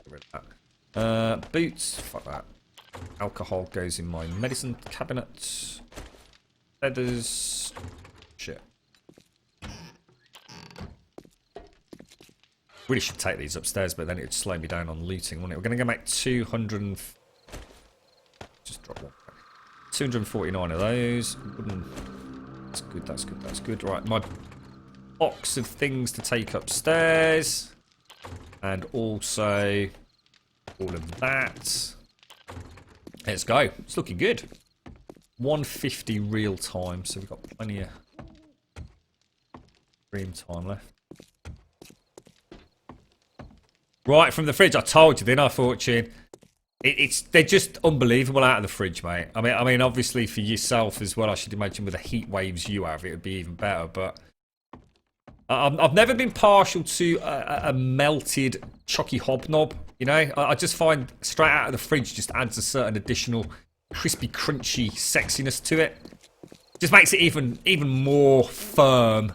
get rid of that. Boots, fuck that. Alcohol goes in my medicine cabinet. Feathers, shit. Really should take these upstairs, but then it would slow me down on looting, wouldn't it? We're going to go make 200 and... Just drop one. 249 of those. That's good, that's good, that's good. Right, my box of things to take upstairs. And also all of that. Let's go. It's looking good. 150 real time, so we've got plenty of stream time left. Right from the fridge, I told you, didn't I, Fortune? They're just unbelievable out of the fridge, mate. I mean, obviously for yourself as well. I should imagine with the heat waves you have, it would be even better. But I've never been partial to a melted chocky hobnob. You know, I just find straight out of the fridge just adds a certain additional crispy, crunchy sexiness to it. Just makes it even more firm,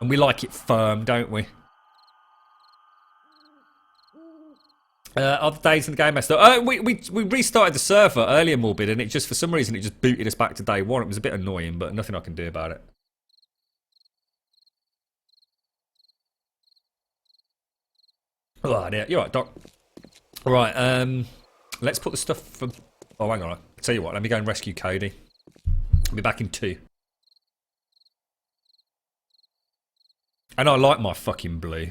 and we like it firm, don't we? Other days in the game messed up. We restarted the server earlier, Morbid, and it just, for some reason, it just booted us back to day one. It was a bit annoying, but nothing I can do about it. Oh, dear. You're right, Doc. Right, let's put the stuff from... Oh, hang on. I'll tell you what, let me go and rescue Cody. I'll be back in 2. And I like my fucking blue.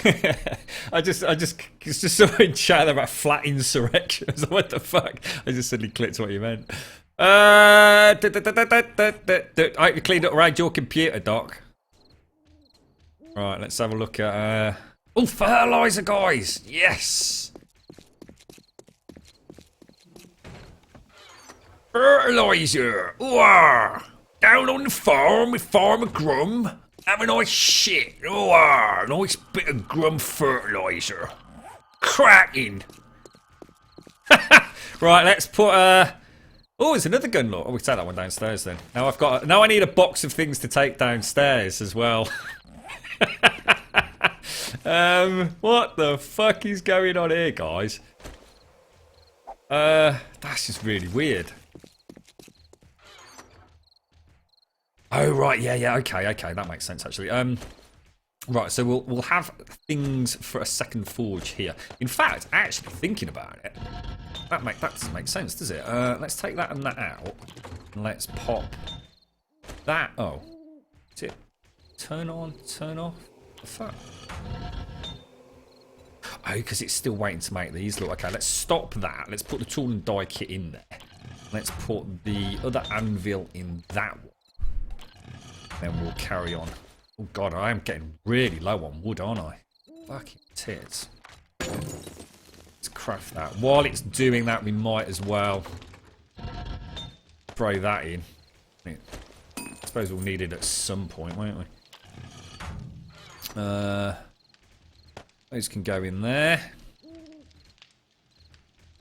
it's just someone chatting about flat insurrection. I was like, what the fuck? I just suddenly clicked what you meant. I cleaned up around your computer, Doc. Right, let's have a look at oh, fertilizer, guys. Yes. Fertilizer. Ooh, down on the farm with Farmer Grum. Have a nice shit. Oh, nice bit of Grum fertilizer. Cracking. Right, let's put oh, there's another gun lock. Oh, we can take that one downstairs then. Now I need a box of things to take downstairs as well. What the fuck is going on here, guys? That's just really weird. Oh right, yeah, okay, that makes sense actually. Right, so we'll have things for a second forge here. In fact, actually thinking about it, that doesn't make sense, does it? Let's take that and that out, and let's pop that. Oh, is it turn on, turn off? What the fuck? Oh, because it's still waiting to make these. Look, okay, let's stop that. Let's put the tool and die kit in there. Let's put the other anvil in that one. Then we'll carry on. Oh god, I am getting really low on wood, aren't I? Fucking tits. Let's craft that. While it's doing that, we might as well throw that in. I suppose we'll need it at some point, won't we? Those can go in there.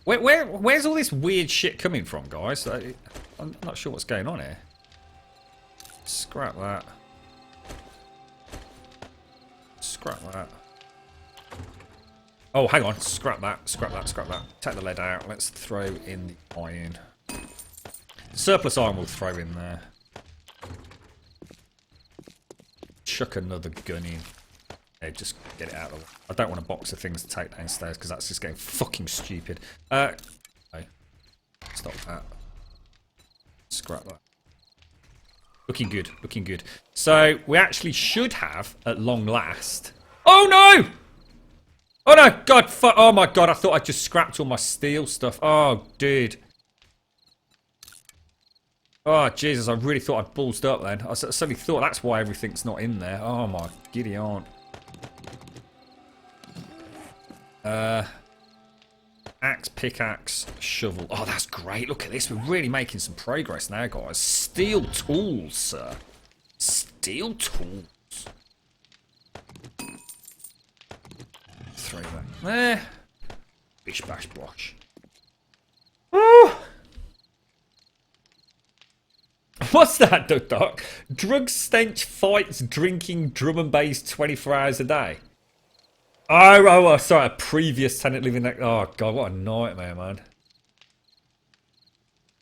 Where's all this weird shit coming from, guys? I'm not sure what's going on here. Scrap that. Scrap that. Oh, hang on. Scrap that. Scrap that. Scrap that. Take the lead out. Let's throw in the iron. Surplus iron we'll throw in there. Chuck another gun in. Yeah, just get it out of the way. I don't want a box of things to take downstairs because that's just getting fucking stupid. No. Stop that. Scrap that. Looking good, looking good. So, we actually should have, at long last... Oh no! Oh no, god, oh my god, I thought I just scrapped all my steel stuff. Oh, dude. Oh, Jesus, I really thought I'd ballsed up then. I suddenly thought that's why everything's not in there. Oh my giddy aunt. Axe, pickaxe, shovel. Oh, that's great. Look at this. We're really making some progress now, guys. Steel tools, sir. Steel tools. Throw that there. Bish, bash, bosh. Woo! What's that, Duck Duck? Drug stench fights drinking drum and bass 24 hours a day. Oh, sorry, a previous tenant living there. Oh, God, what a nightmare, man.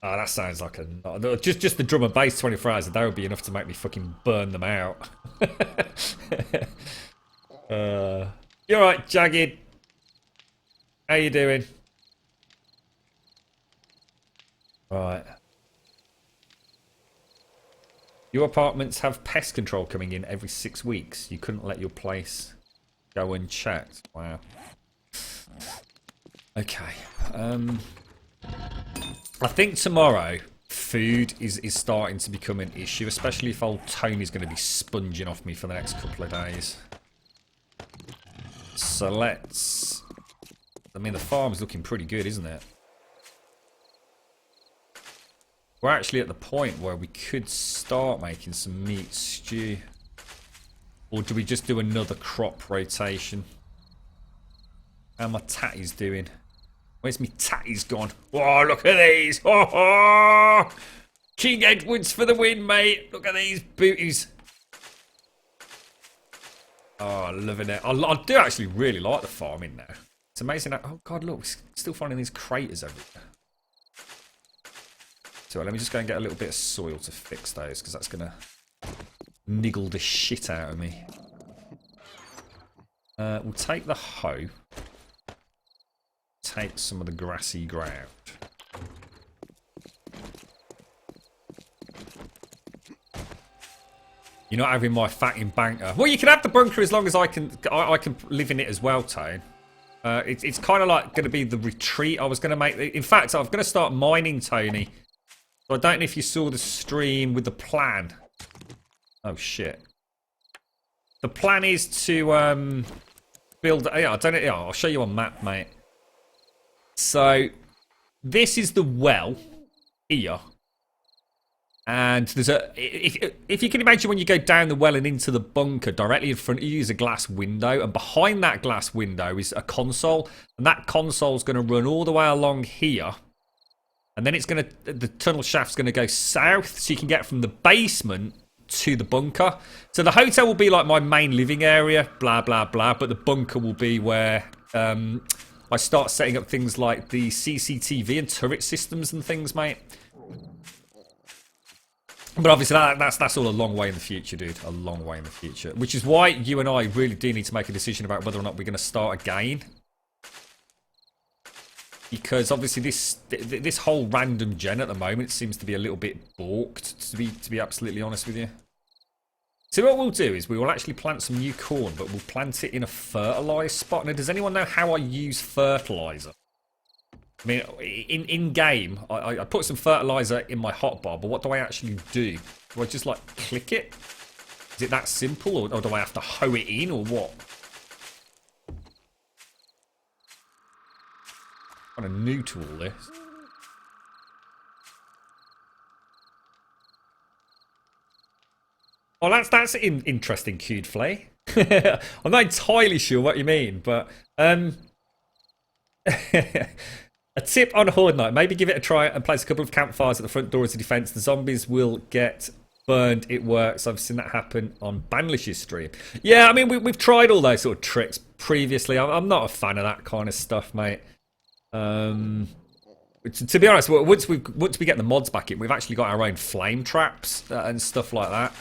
Oh, that sounds like a... Just the drum and bass 24 hours a day would be enough to make me fucking burn them out. You're right, Jagged. How you doing? Right. Your apartments have pest control coming in every 6 weeks. You couldn't let your place... go unchecked. Wow. Okay. I think tomorrow food is starting to become an issue, especially if old Tony's going to be sponging off me for the next couple of days. So let's... I mean, the farm's looking pretty good, isn't it? We're actually at the point where we could start making some meat stew. Or do we just do another crop rotation? How my tatties doing? Where's me tatties gone? Oh, look at these! Oh, King Edward's for the win, mate! Look at these booties! Oh, loving it. I do actually really like the farming now. It's amazing how... Oh, God, look. We're still finding these craters everywhere. So let me just go and get a little bit of soil to fix those, because that's going to... niggle the shit out of me. We'll take the hoe. Take some of the grassy ground. You're not having my fatting banker. Well, you can have the bunker as long as I can live in it as well, Tone. It's kind of like going to be the retreat I was going to make. In fact, I'm going to start mining, Tony. So I don't know if you saw the stream with the plan. Oh shit! The plan is to build. Yeah, I don't know. Yeah, I'll show you on map, mate. So this is the well here, and there's a. If you can imagine when you go down the well and into the bunker, directly in front of you is a glass window, and behind that glass window is a console, and that console is going to run all the way along here. And then it's going to. The tunnel shaft's going to go south, so you can get from the basement to the bunker. So the hotel will be like my main living area, blah blah blah, but the bunker will be where I start setting up things like the CCTV and turret systems and things, mate. But obviously that's all a long way in the future, dude. A long way in the future. Which is why you and I really do need to make a decision about whether or not we're going to start again. Because obviously this whole random gen at the moment seems to be a little bit balked, to be absolutely honest with you. So what we'll do is we will actually plant some new corn, but we'll plant it in a fertilised spot. Now, does anyone know how I use fertiliser? I mean, in game, I put some fertilizer in my hotbar, but what do I actually do? Do I just like click it? Is it that simple, or do I have to hoe it in, or what? I'm kind of new to all this. Oh, that's interesting, cute Flay. I'm not entirely sure what you mean, but a tip on a Horde night: maybe give it a try and place a couple of campfires at the front door as a defense. The zombies will get burned. It works. I've seen that happen on Banlish's stream. Yeah, I mean we've tried all those sort of tricks previously. I'm not a fan of that kind of stuff, mate. To be honest, once we get the mods back in, we've actually got our own flame traps and stuff like that.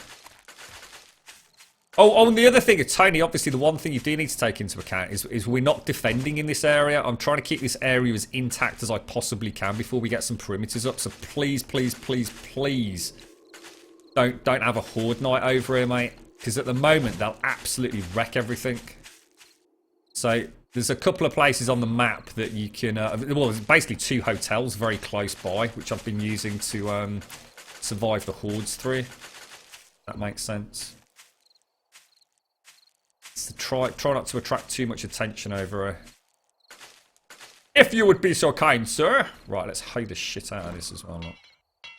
Oh, and the other thing, Tony, obviously the one thing you do need to take into account is we're not defending in this area. I'm trying to keep this area as intact as I possibly can before we get some perimeters up. So please, please, please, please don't have a Horde night over here, mate. Because at the moment, they'll absolutely wreck everything. So there's a couple of places on the map that you can... well, there's basically 2 hotels very close by, which I've been using to survive the Hordes through. That makes sense. So try not to attract too much attention over here. If you would be so kind, sir. Right, let's hoe the shit out of this as well. Look.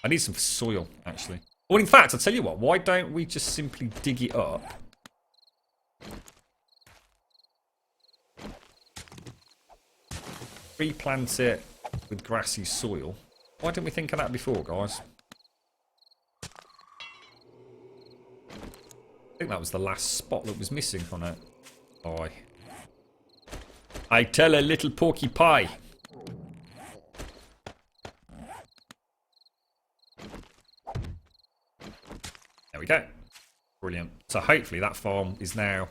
I need some soil, actually. Well, in fact, I'll tell you what. Why don't we just simply dig it up? Replant it with grassy soil. Why didn't we think of that before, guys? I think that was the last spot that was missing on it. Boy. I tell a little porky pie. There we go. Brilliant. So hopefully that farm is now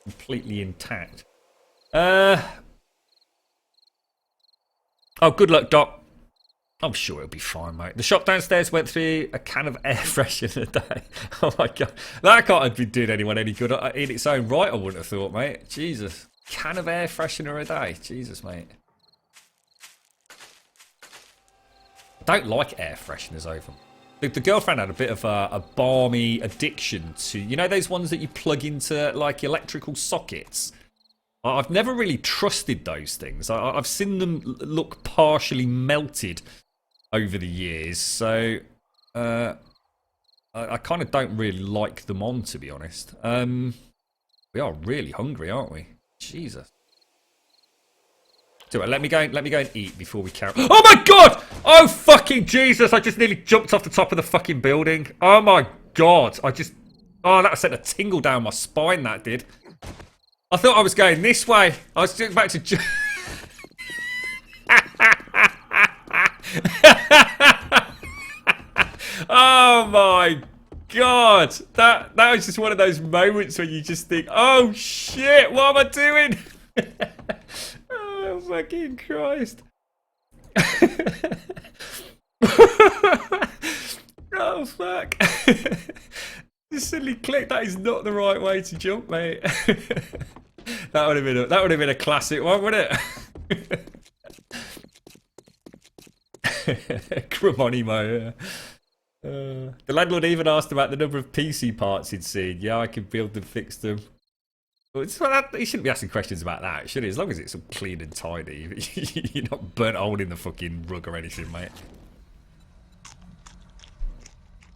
completely intact. Oh, good luck, Doc. I'm sure it'll be fine, mate. The shop downstairs went through a can of air freshener a day. Oh my god. That can't have been doing anyone any good in its own right, I wouldn't have thought, mate. Jesus. Can of air freshener a day. Jesus, mate. I don't like air fresheners over. The girlfriend had a bit of a balmy addiction to, you know, those ones that you plug into like electrical sockets. I've never really trusted those things. I've seen them look partially melted over the years, so I kind of don't really like them on, to be honest. We are really hungry, aren't we? Jesus. So let me go and eat before we carry. Oh my god! Oh fucking Jesus! I just nearly jumped off the top of the fucking building. Oh my god! Oh, that sent a tingle down my spine. That did. I thought I was going this way. I was just about to. Oh my god! That was just one of those moments where you just think, "Oh shit! What am I doing?" Oh fucking Christ! Oh fuck! Just suddenly clicked. That is not the right way to jump, mate. That would have been a classic one, wouldn't it? Cramonimo, yeah. The landlord even asked about the number of PC parts he'd seen. Yeah, I can build them, fix them. Well, he shouldn't be asking questions about that, should he? As long as it's clean and tidy. You're not burnt hole in the fucking rug or anything, mate.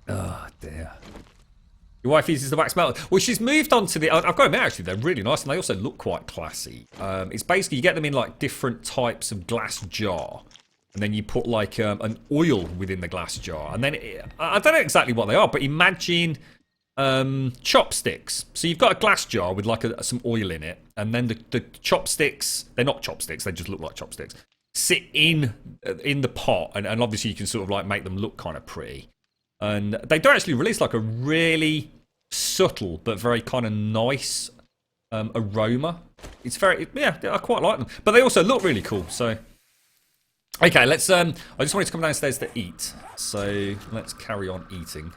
Oh, dear. Your wife uses the wax melter. Well, she's moved on to the... I've got to admit, actually, they're really nice, and they also look quite classy. It's basically, you get them in, like, different types of glass jar. And then you put, like, an oil within the glass jar. And then, I don't know exactly what they are, but imagine chopsticks. So you've got a glass jar with, like, some oil in it. And then the chopsticks... They're not chopsticks, they just look like chopsticks. Sit in the pot, and obviously you can sort of, like, make them look kind of pretty. And they do actually release, like, a really subtle but very kind of nice aroma. It's very... Yeah, I quite like them. But they also look really cool, so... Okay, let's... I just wanted to come downstairs to eat. So, let's carry on eating.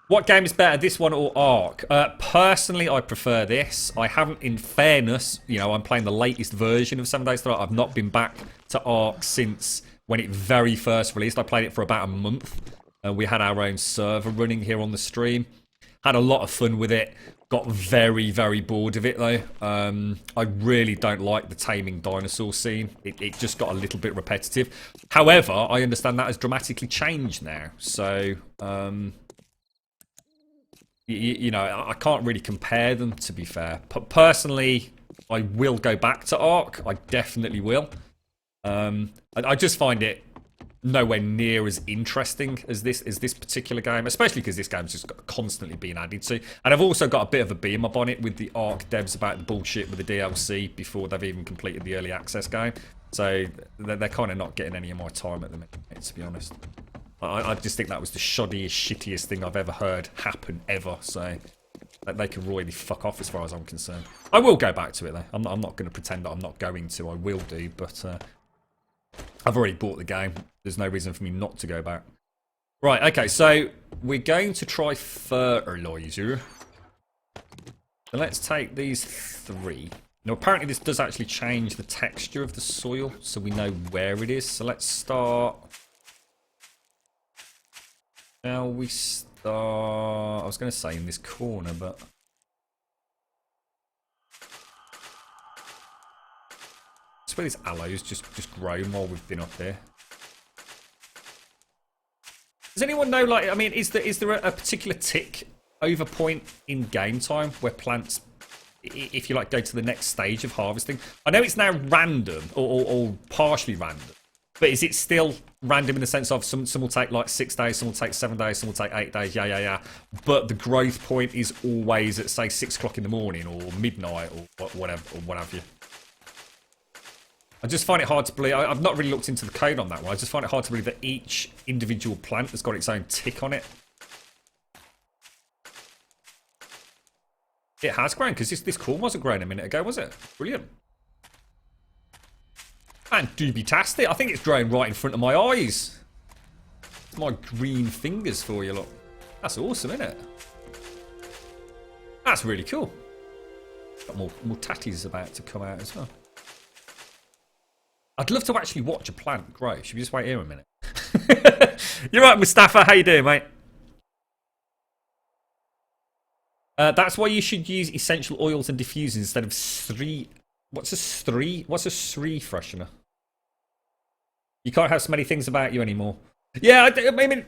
What game is better, this one or Ark? Personally, I prefer this. I haven't, in fairness, you know, I'm playing the latest version of 7 Days to Die. I've not been back to Ark since when it very first released. I played it for about a month. We had our own server running here on the stream. Had a lot of fun with it. Got very, very bored of it, though. I really don't like the taming dinosaur scene. It just got a little bit repetitive. However, I understand that has dramatically changed now. So... You know, I can't really compare them, to be fair. Personally, I will go back to Ark. I definitely will. I just find it nowhere near as interesting as this particular game, especially because this game's just constantly being added to. And I've also got a bit of a bee in my bonnet with the Ark devs about the bullshit with the DLC before they've even completed the early access game. So they're kind of not getting any of my time at the minute, to be honest. I just think that was the shoddiest, shittiest thing I've ever heard happen ever. So they can really fuck off as far as I'm concerned. I will go back to it though. I'm not going to pretend that I'm not going to. I will do, but I've already bought the game. There's no reason for me not to go back. Right, okay, so we're going to try fertilizer. So let's take these 3. Now apparently this does actually change the texture of the soil, so we know where it is. So let's start... Shall we start... I was going to say in this corner, but... I swear this aloe's just grown while we've been up here. Does anyone know, like, I mean, is there a particular tick over point in game time where plants, if you like, go to the next stage of harvesting? I know it's now random, or partially random. But is it still random in the sense of some will take like 6 days, some will take 7 days, some will take 8 days, yeah. But the growth point is always at, say, 6 o'clock in the morning or midnight or whatever, or what have you. I just find it hard to believe. I've not really looked into the code on that one. I just find it hard to believe that each individual plant has got its own tick on it. It has grown, because this corn wasn't growing a minute ago, was it? Brilliant. And dooby-tastic. I think it's growing right in front of my eyes. It's my green fingers for you, look. That's awesome, isn't it? That's really cool. Got more tatties about to come out as well. I'd love to actually watch a plant grow. Should we just wait here a minute? You're right, Mustafa. How you doing, mate? That's why you should use essential oils and diffusers instead of What's a Sri freshener? You can't have so many things about you anymore. Yeah, I mean,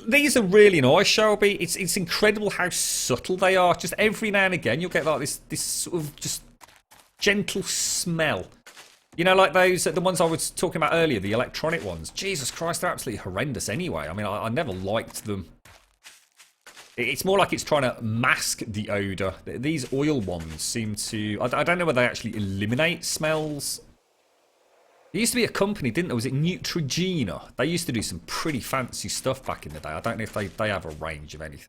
these are really nice, Shelby. It's incredible how subtle they are. Just every now and again, you'll get like this sort of just gentle smell. You know, like the ones I was talking about earlier, the electronic ones. Jesus Christ, they're absolutely horrendous anyway. I mean, I never liked them. It's more like it's trying to mask the odour. These oil ones seem to... I don't know whether they actually eliminate smells. There used to be a company, didn't there? Was it Neutrogena? They used to do some pretty fancy stuff back in the day. I don't know if they have a range of anything.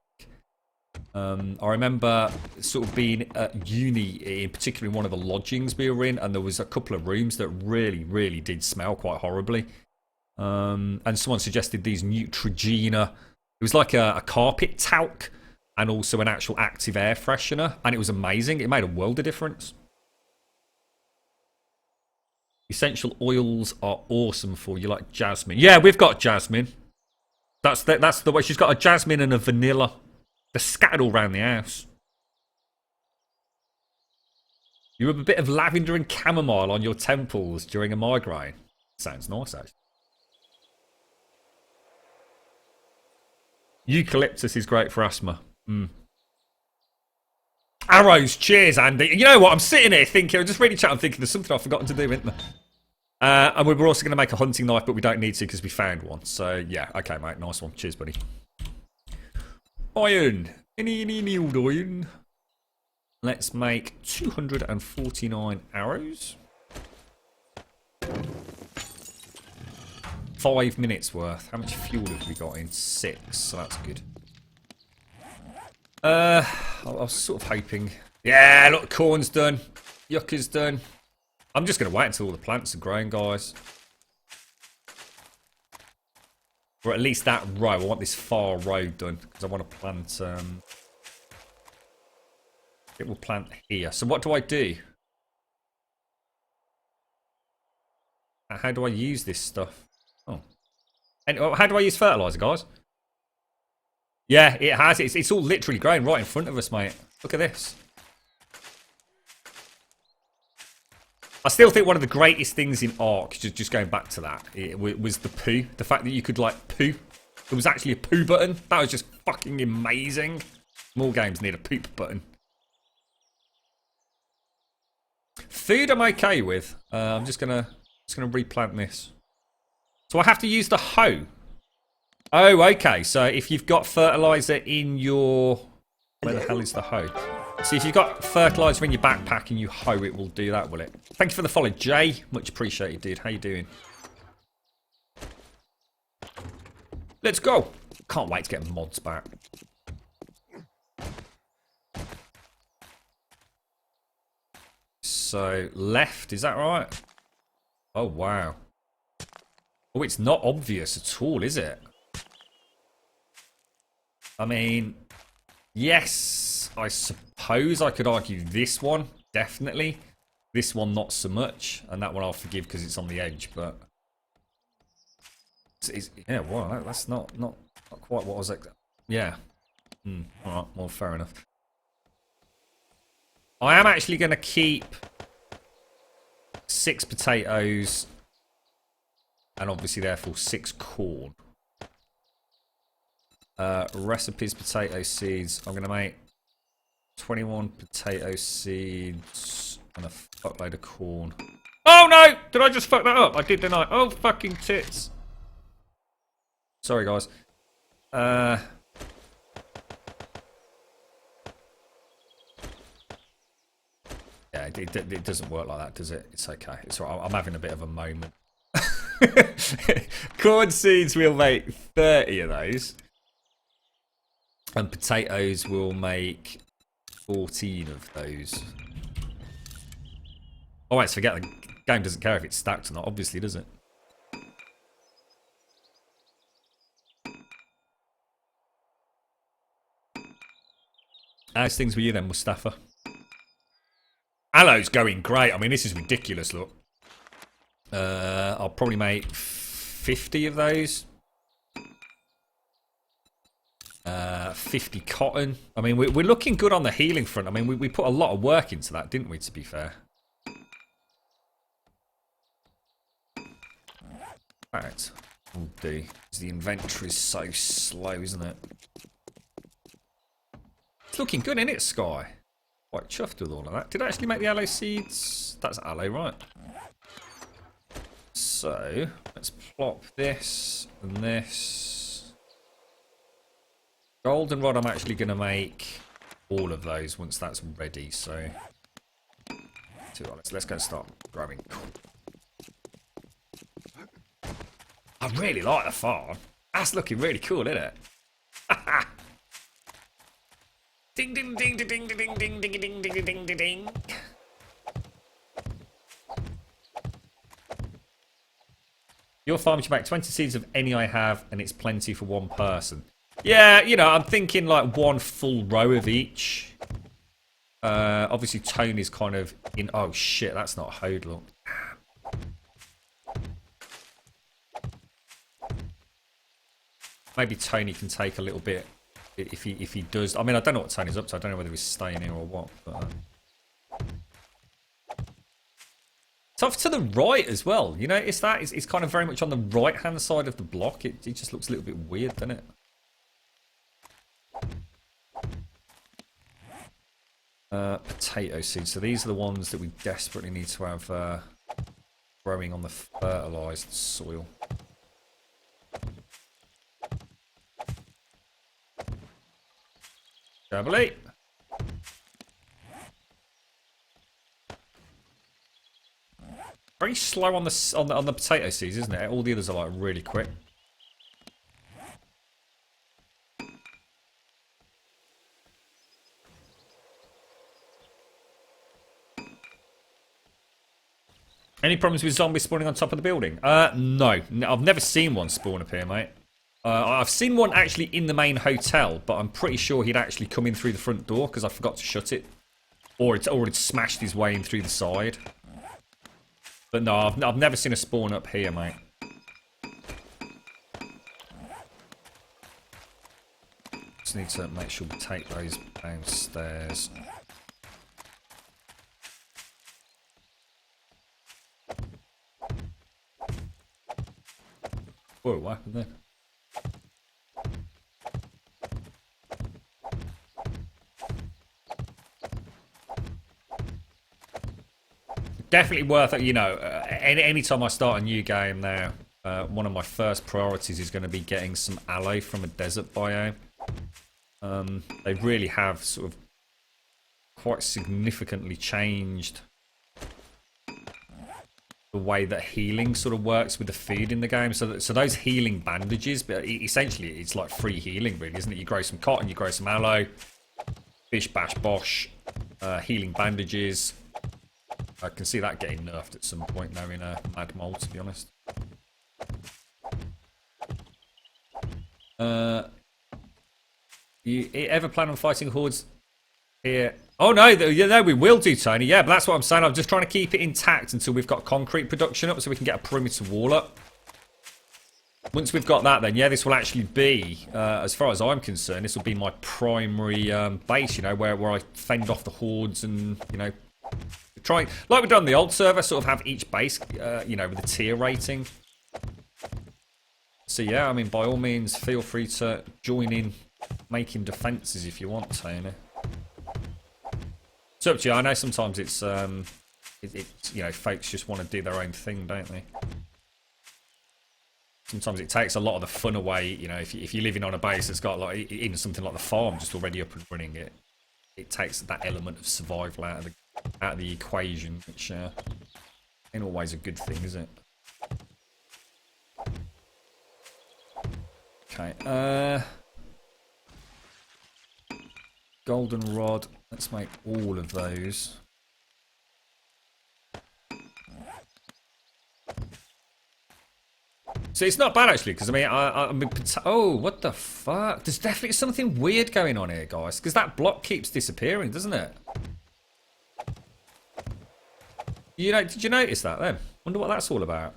I remember sort of being at uni, in particular in one of the lodgings we were in, and there was a couple of rooms that really, really did smell quite horribly. And someone suggested these Neutrogena... It was like a carpet talc and also an actual active air freshener. And it was amazing. It made a world of difference. Essential oils are awesome for you, like jasmine. Yeah, we've got jasmine. That's the way. She's got a jasmine and a vanilla. They're scattered all around the house. You have a bit of lavender and chamomile on your temples during a migraine. Sounds nice, actually. Eucalyptus is great for asthma. Arrows, cheers, Andy. You know what? I'm sitting here thinking, I'm just reading chat, I'm thinking there's something I've forgotten to do, isn't there? And we were also going to make a hunting knife, but we don't need to because we found one. So, yeah, okay, mate, nice one. Cheers, buddy. Iron. Any old iron. Let's make 249 arrows. 5 minutes worth. How much fuel have we got in? 6, so that's good. I was sort of hoping... Yeah, look, corn's done. Yucca's done. I'm just going to wait until all the plants are growing, guys. Or at least that row. I want this far row done because I want to plant. It will plant here. So what do I do? How do I use this stuff? Oh, and how do I use fertilizer, guys? Yeah, it has. It's all literally growing right in front of us, mate. Look at this. I still think one of the greatest things in Ark, just going back to that, was the poo. The fact that you could, like, poo. There was actually a poo button. That was just fucking amazing. More games need a poop button. Food I'm okay with. I'm just gonna replant this. So I have to use the hoe. Oh, okay. So if you've got fertilizer in your... Where the hell is the hoe? So if you've got fertilizer in your backpack and you hoe, it will do that, will it? Thank you for the follow, Jay. Much appreciated, dude. How you doing? Let's go. Can't wait to get mods back. So left, is that right? Oh, wow. Oh, it's not obvious at all, is it? I mean, yes, I suppose I could argue this one, definitely. This one, not so much. And that one I'll forgive because it's on the edge, but... yeah, well, that's not quite what I was... Yeah. Alright, well, fair enough. I am actually going to keep 6 potatoes and obviously therefore 6 corn. Recipes, potato seeds. I'm going to make 21 potato seeds and a fuckload of corn. Oh no! Did I just fuck that up? I did, didn't I? Oh, fucking tits. Sorry, guys. Yeah, it doesn't work like that, does it? It's okay. It's all right. I'm having a bit of a moment. Corn seeds, we'll make 30 of those. And potatoes will make 14 of those. Oh, wait, forget the game doesn't care if it's stacked or not. Obviously, does it? How's things with you then, Mustafa? Aloe's going great. I mean, this is ridiculous, look. I'll probably make 50 of those. 50 cotton. I mean, we're looking good on the healing front. I mean, we put a lot of work into that, didn't we, to be fair? Alright. We'll do. The inventory's so slow, isn't it? It's looking good, isn't it, Sky? Quite chuffed with all of that. Did I actually make the aloe seeds? That's aloe, right? So, let's plop this and this. Goldenrod, I'm actually going to make all of those once that's ready, so... Let's go and start growing. I really like the farm. That's looking really cool, isn't it? Ding ding ding ding ding ding ding ding ding ding ding ding ding. Your farm should make 20 seeds of any I have, and it's plenty for one person. Yeah, you know, I'm thinking like one full row of each. Obviously, Tony's kind of in. Oh shit, that's not hoed, look. Maybe Tony can take a little bit. If he does, I mean, I don't know what Tony's up to. I don't know whether he's staying here or what. But, it's off to the right as well. You notice that? It's kind of very much on the right-hand side of the block. It just looks a little bit weird, doesn't it? Potato seeds. So these are the ones that we desperately need to have growing on the fertilised soil. Jubbly. Very slow on the potato seeds, isn't it? All the others are like really quick. Any problems with zombies spawning on top of the building? No. I've never seen one spawn up here, mate. I've seen one actually in the main hotel, but I'm pretty sure he'd actually come in through the front door because I forgot to shut it. Or it's smashed his way in through the side. But no, I've never seen a spawn up here, mate. Just need to make sure we take those downstairs. Whoa, what happened there? Definitely worth it, you know, any time I start a new game now, one of my first priorities is going to be getting some aloe from a desert biome. They really have sort of quite significantly changed the way that healing sort of works with the food in the game. So those healing bandages, but essentially it's like free healing, really, isn't it? You grow some cotton, you grow some aloe, bish bash bosh, healing bandages. I can see that getting nerfed at some point now in a Mad Mole, to be honest. You ever plan on fighting hordes here? Oh no, no, we will do, Tony. Yeah, but that's what I'm saying. I'm just trying to keep it intact until we've got concrete production up so we can get a perimeter wall up. Once we've got that, then yeah, this will actually be, as far as I'm concerned, this will be my primary base, you know, where I fend off the hordes and, you know, try, like we've done on the old server, sort of have each base, you know, with a tier rating. So yeah, I mean, by all means, feel free to join in making defences if you want, Tony. It's up to you. I know sometimes it's you know, folks just want to do their own thing, don't they? Sometimes it takes a lot of the fun away, you know, if you're living on a base that's got like even something like the farm just already up and running, it takes that element of survival out of the equation, which ain't always a good thing, is it? Okay, golden rod. Let's make all of those. So it's not bad actually, because I mean, I mean, oh, what the fuck? There's definitely something weird going on here, guys, because that block keeps disappearing, doesn't it? You know, did you notice that then? Wonder what that's all about.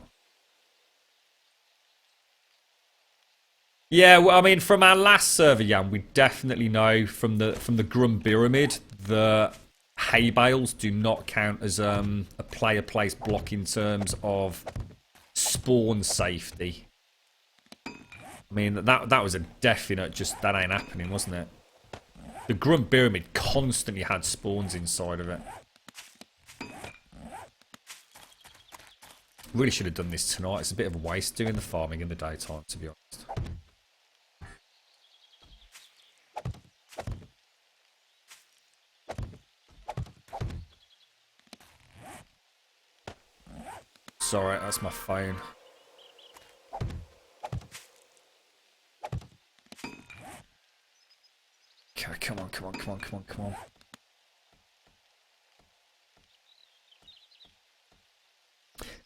Yeah, well, I mean, from our last server, Jan, we definitely know from the Grumbul the hay bales do not count as a player place block in terms of spawn safety. I mean, that was a definite just that ain't happening, wasn't it? The Grumbul constantly had spawns inside of it. Really should have done this tonight. It's a bit of a waste doing the farming in the daytime, to be honest. Sorry, that's my phone. Okay, come on, come on, come on, come on, come on.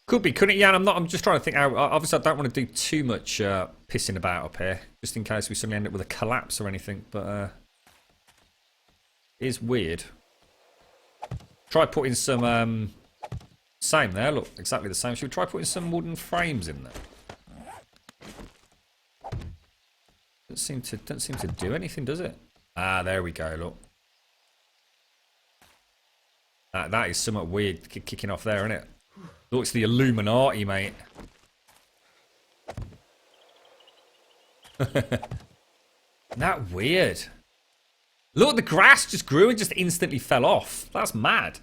Could be, couldn't it? Yeah, I'm just trying to think. Obviously, I don't want to do too much pissing about up here, just in case we suddenly end up with a collapse or anything. But it is weird. Try putting some. Same there. Look, exactly the same. Should we try putting some wooden frames in there? Don't seem to do anything, does it? Ah, there we go. Look. That is somewhat weird kicking off there, isn't it? Looks the Illuminati, mate. That weird. Look, the grass just grew and just instantly fell off. That's mad.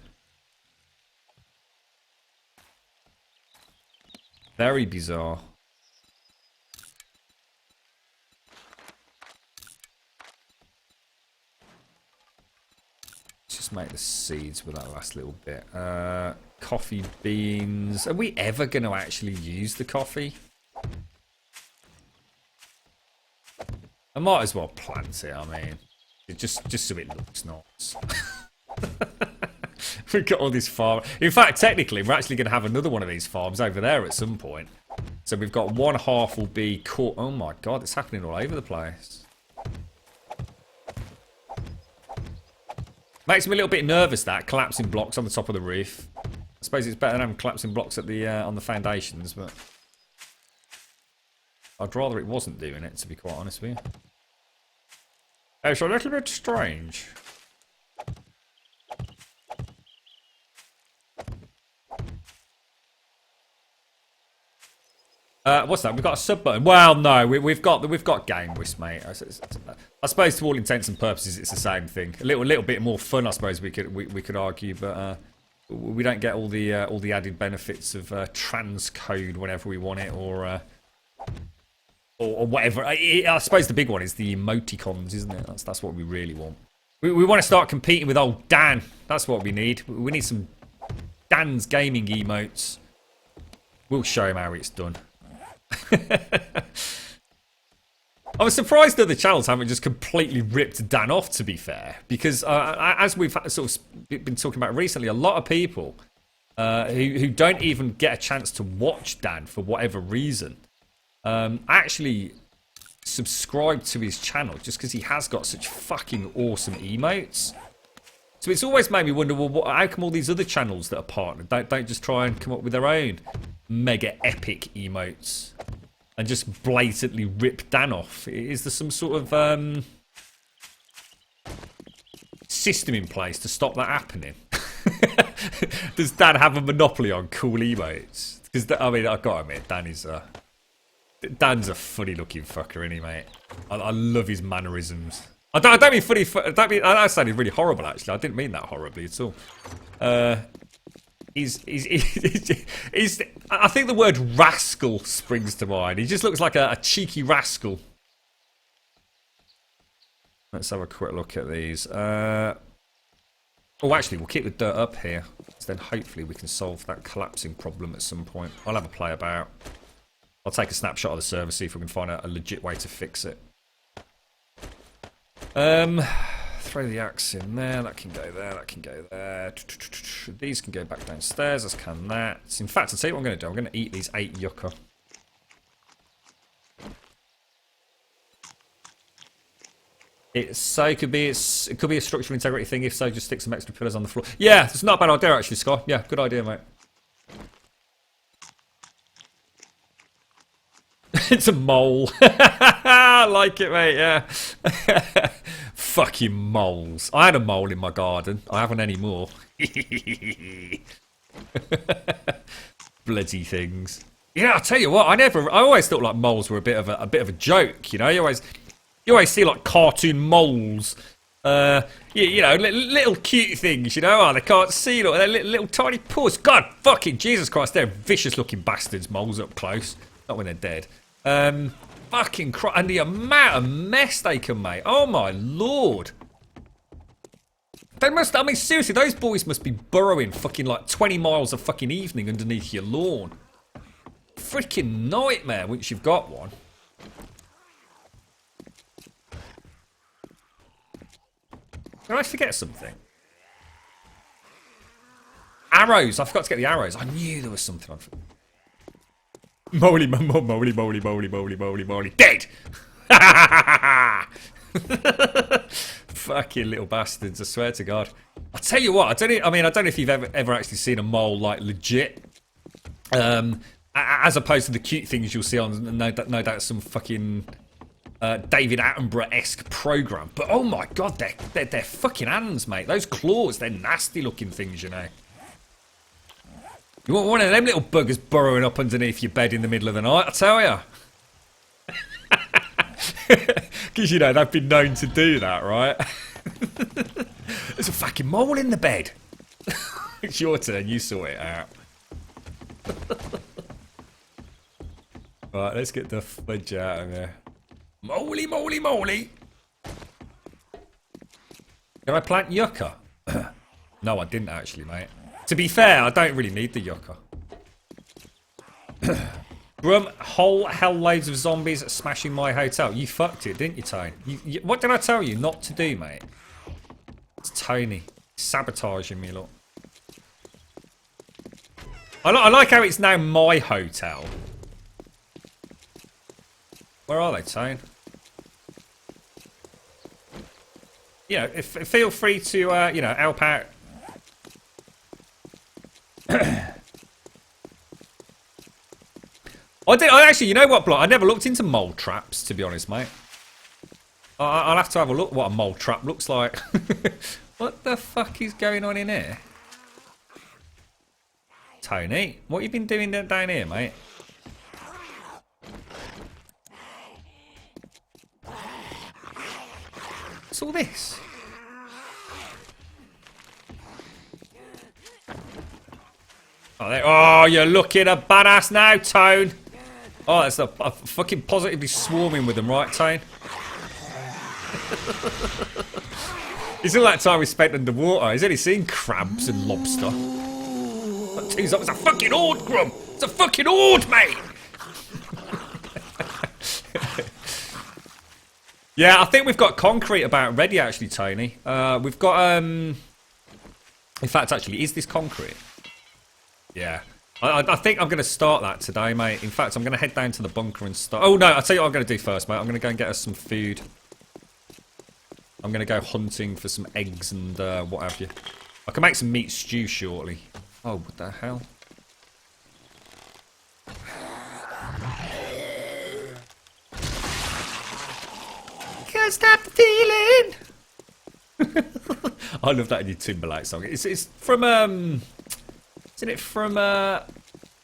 Very bizarre. Let's just make the seeds with that last little bit. Coffee beans. Are we ever going to actually use the coffee? I might as well plant it, I mean. Just so it looks nice. We've got all this farm. In fact, technically, we're actually going to have another one of these farms over there at some point. So we've got one half will be caught. Oh my god, it's happening all over the place. Makes me a little bit nervous, that collapsing blocks on the top of the roof. I suppose it's better than having collapsing blocks at the on the foundations, but I'd rather it wasn't doing it, to be quite honest with you. It's a little bit strange. What's that? We've got a sub button. Well, no, we've got game whisk, mate. I suppose to all intents and purposes, it's the same thing. A little bit more fun, I suppose we could argue, but we don't get all the added benefits of transcode whenever we want it, or whatever. I suppose the big one is the emoticons, isn't it? That's what we really want. We want to start competing with old Dan. That's what we need. We need some Dan's gaming emotes. We'll show him how it's done. I was surprised that the channels haven't just completely ripped Dan off, to be fair, because as we've sort of been talking about recently, a lot of people who don't even get a chance to watch Dan for whatever reason actually subscribe to his channel just because he has got such fucking awesome emotes. So it's always made me wonder, well, how come all these other channels that are partnered don't just try and come up with their own mega epic emotes and just blatantly rip Dan off? Is there some sort of system in place to stop that happening? Does Dan have a monopoly on cool emotes? Because I mean, I've got to admit, Dan's a funny looking fucker, isn't he, mate? I love his mannerisms. I don't mean funny. That sounded really horrible, actually. I didn't mean that horribly at all. He's I think the word rascal springs to mind. He just looks like a cheeky rascal. Let's have a quick look at these. Oh, actually, we'll keep the dirt up here. So then hopefully we can solve that collapsing problem at some point. I'll have a play about. I'll take a snapshot of the server, see if we can find a legit way to fix it. Throw the axe in there. That can go there. That can go there. These can go back downstairs, as can that. In fact, I'll tell you what I'm going to do. I'm going to eat these 8 yucca. It could be a structural integrity thing. If so, just stick some extra pillars on the floor. Yeah, it's not a bad idea, actually, Scott. Yeah, good idea, mate. It's a mole. I like it, mate, yeah. Fucking moles. I had a mole in my garden. I haven't any more. Bloody things. Yeah, I'll tell you what, I always thought like moles were a bit of a joke, you know? You always see like cartoon moles. You know, little cute things, you know? Oh, they can't see, look, they're little tiny paws. God fucking Jesus Christ, they're vicious looking bastards, moles up close. Not when they're dead. Fucking Christ, and the amount of mess they can make. Oh my lord. They must, I mean seriously, those boys must be burrowing fucking like 20 miles a fucking evening underneath your lawn. Freaking nightmare once you've got one. Did I forget something? Arrows, I forgot to get the arrows. I knew there was something on. Moly, dead! Fucking little bastards, I swear to God. I'll tell you what, I don't know if you've ever actually seen a mole, like, legit. As opposed to the cute things you'll see on, no doubt, some fucking David Attenborough-esque program. But, oh my God, they're fucking hands, mate. Those claws, they're nasty-looking things, you know. You want one of them little buggers burrowing up underneath your bed in the middle of the night, I tell ya. Because, you know, they've been known to do that, right? There's a fucking mole in the bed. It's your turn, you sort it out. Right, let's get the fudge out of here. Moly, moly, moly. Did I plant yucca? No, I didn't actually, mate. To be fair, I don't really need the yucca. Grum, whole hell loads of zombies smashing my hotel. You fucked it, didn't you, Tony? What did I tell you not to do, mate? It's Tony. Sabotaging me, look. I like how it's now my hotel. Where are they, Tone? You know, feel free to, you know, help out. I actually, you know what, Block? I never looked into mole traps, to be honest, mate. I'll have to have a look what a mole trap looks like. What the fuck is going on in here? Tony, what you been doing down here, mate? What's all this? Oh, oh, you're looking a badass now, Tone. Oh, that's a fucking positively swarming with them, right, Tone? It's all that time we spent underwater. He's only seen crabs and lobster. It's a fucking horde, Grum. It's a fucking horde, mate. Yeah, I think we've got concrete about ready, actually, Tony. We've got, in fact, actually, is this concrete? Yeah. I think I'm going to start that today, mate. In fact, I'm going to head down to the bunker and start... Oh, no, I'll tell you what I'm going to do first, mate. I'm going to go and get us some food. I'm going to go hunting for some eggs and what have you. I can make some meat stew shortly. Oh, what the hell? Can't stop the feeling! I love that new Timberlake song. It's from, isn't it from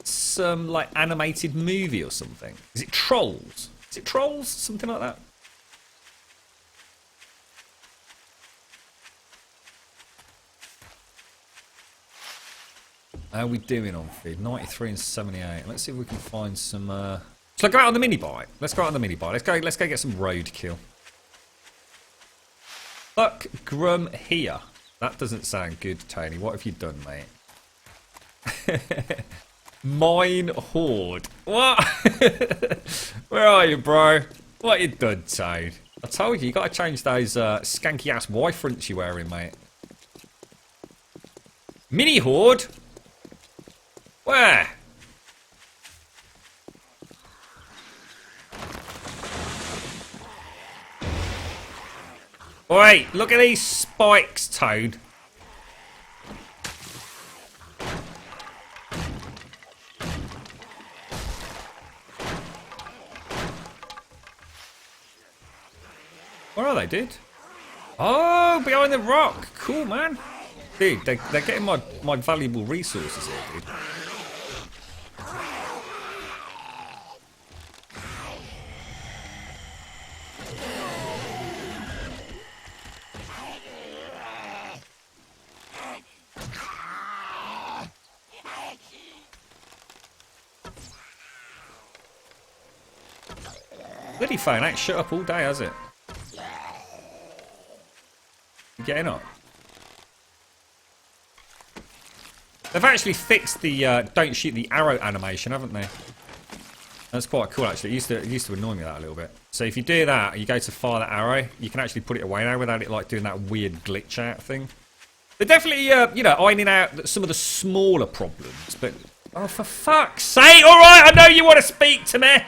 some, like, animated movie or something? Is it Trolls? Is it Trolls? Something like that? How are we doing on feed? 93 and 78. Let's see if we can find some... Shall I go out on the mini bike? Let's go out on the mini bike. Let's go get some roadkill. Fuck Grum here. That doesn't sound good, Tony. What have you done, mate? Mine horde. What? Where are you, bro? What you done, Toad? I told you got to change those skanky ass Y fronts you're wearing, mate. Mini horde. Where? Wait, look at these spikes, Toad. Where are they, dude? Oh, behind the rock. Cool, man. Dude, they're getting my valuable resources here, dude. Bloody phone ain't shut up all day, has it? You getting up? They've actually fixed the don't shoot the arrow animation, haven't they? That's quite cool, actually. It used to annoy me that a little bit. So if you do that, you go to fire that arrow, you can actually put it away now without it like doing that weird glitch out thing. They're definitely, you know, ironing out some of the smaller problems, but... Oh, for fuck's sake! Alright, I know you want to speak to me!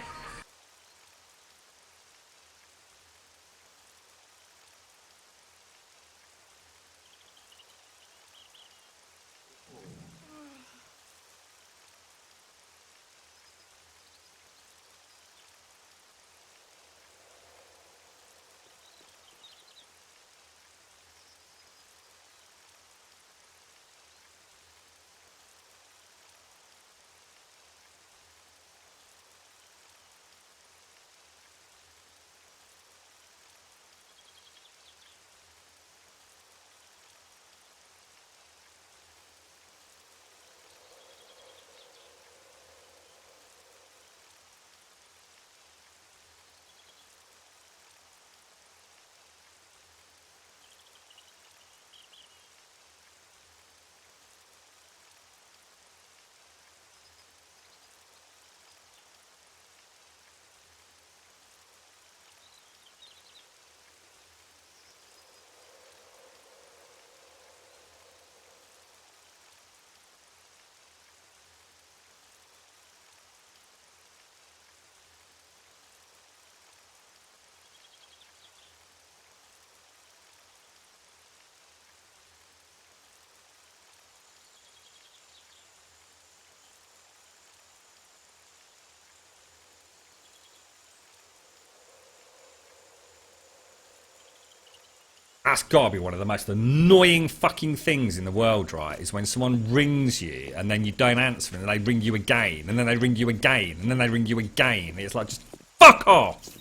That's gotta be one of the most annoying fucking things in the world, right? Is when someone rings you and then you don't answer and then they ring you again and then they ring you again and then they ring you again. It's like, just fuck off!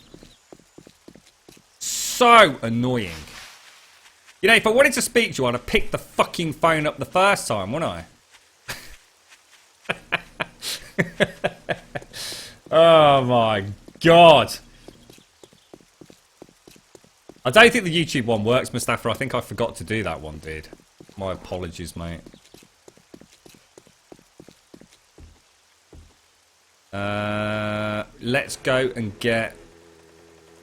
So annoying. You know, if I wanted to speak to you, I'd have picked the fucking phone up the first time, wouldn't I? Oh my god. I don't think the YouTube one works, Mustafa. I think I forgot to do that one, dude. My apologies, mate. Let's go and get...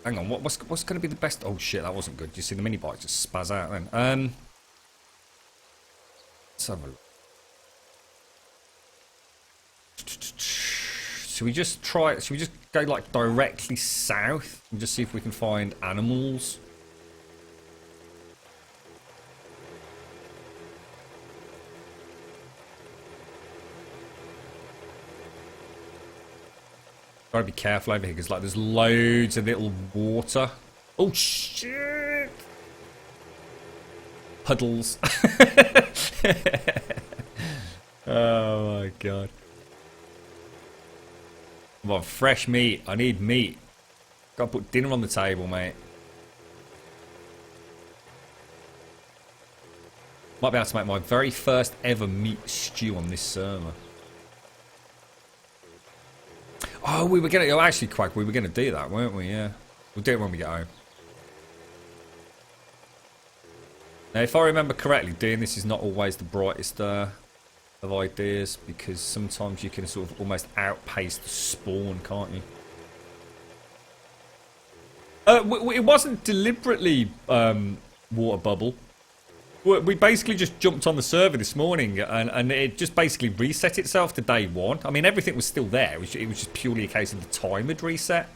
Hang on, what's going to be the best... Oh shit, that wasn't good. You see the mini bike just spaz out then. Let's have a look. Should we just try... Should we just go like directly south and just see if we can find animals? Gotta be careful over here because like there's loads of little water. Oh shit! Puddles. Oh my god. Come on, fresh meat. I need meat. Gotta put dinner on the table, mate. Might be able to make my very first ever meat stew on this server. Oh, we were gonna... Oh, actually, Quack, we were gonna do that, weren't we? Yeah. We'll do it when we get home. Now, if I remember correctly, doing this is not always the brightest of ideas, because sometimes you can sort of almost outpace the spawn, can't you? It wasn't deliberately water bubble. We basically just jumped on the server this morning and it just basically reset itself to day one. I mean, everything was still there. It was just purely a case of the time had reset.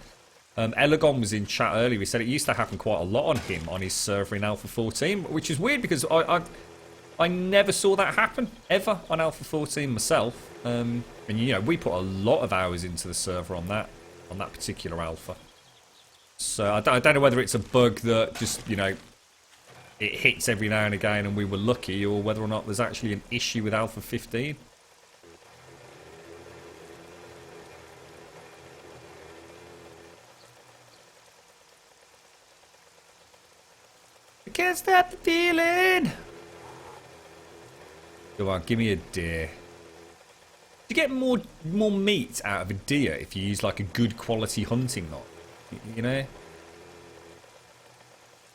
Elagon was in chat earlier. He said it used to happen quite a lot on him on his server in Alpha 14, which is weird because I never saw that happen ever on Alpha 14 myself. And you know, we put a lot of hours into the server on that particular alpha. So I don't know whether it's a bug that just, you know, it hits every now and again and we were lucky, or whether or not there's actually an issue with Alpha 15. I can't stop the feeling. Come on, give me a deer. You get more meat out of a deer if you use like a good quality hunting knot, you know?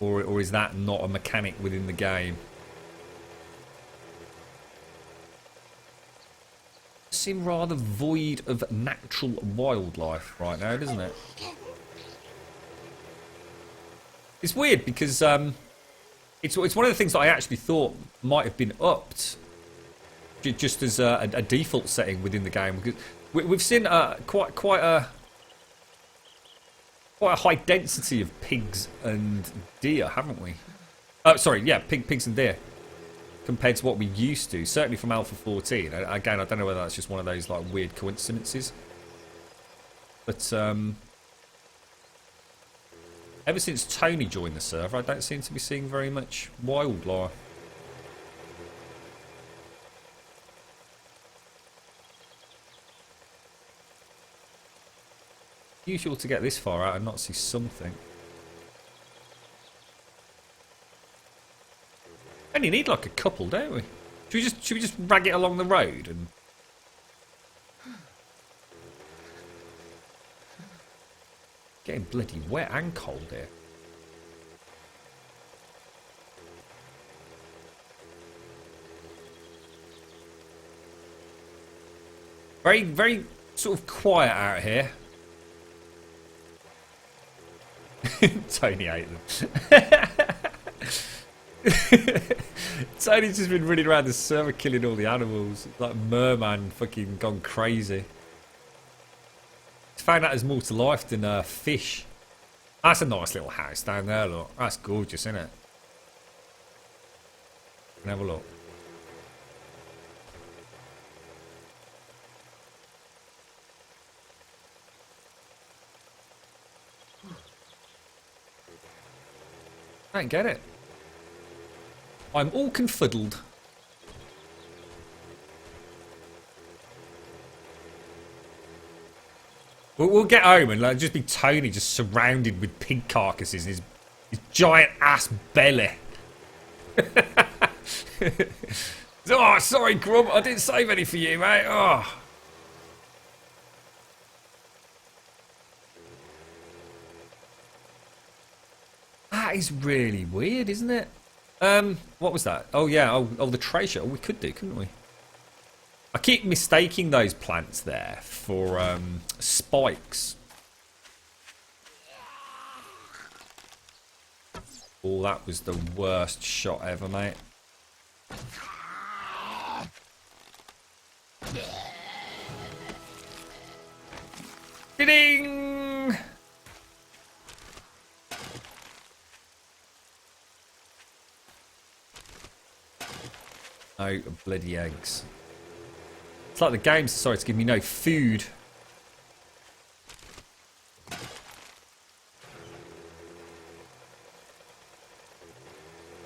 Or is that not a mechanic within the game? Seem rather void of natural wildlife right now, doesn't it? It's weird because it's one of the things that I actually thought might have been upped just as a default setting within the game, because we've seen quite a high density of pigs and deer, haven't we? Sorry, yeah, pigs and deer compared to what we used to, certainly from Alpha 14. Again, I don't know whether that's just one of those like weird coincidences, but ever since Tony joined the server, I don't seem to be seeing very much wildlife. Usual to get this far out and not see something. Only need like a couple, don't we? Should we just rag it along the road and... Getting bloody wet and cold here. Very, very sort of quiet out here. Tony ate them. Tony's just been running around the server killing all the animals. Like merman fucking gone crazy. He's found out there's more to life than fish. That's a nice little house down there, look. That's gorgeous, isn't it? Have a look. I don't get it. I'm all confuddled. We'll get home and like, just be Tony just surrounded with pig carcasses and his giant ass belly. Oh, sorry, Grub. I didn't save any for you, mate. Oh. That is really weird, isn't it? What was that? Oh, yeah. Oh, the treasure. Oh, we could do, couldn't we? I keep mistaking those plants there for spikes. Oh, that was the worst shot ever, mate. Ding! Oh, bloody eggs. It's like the game's decided to give me no food.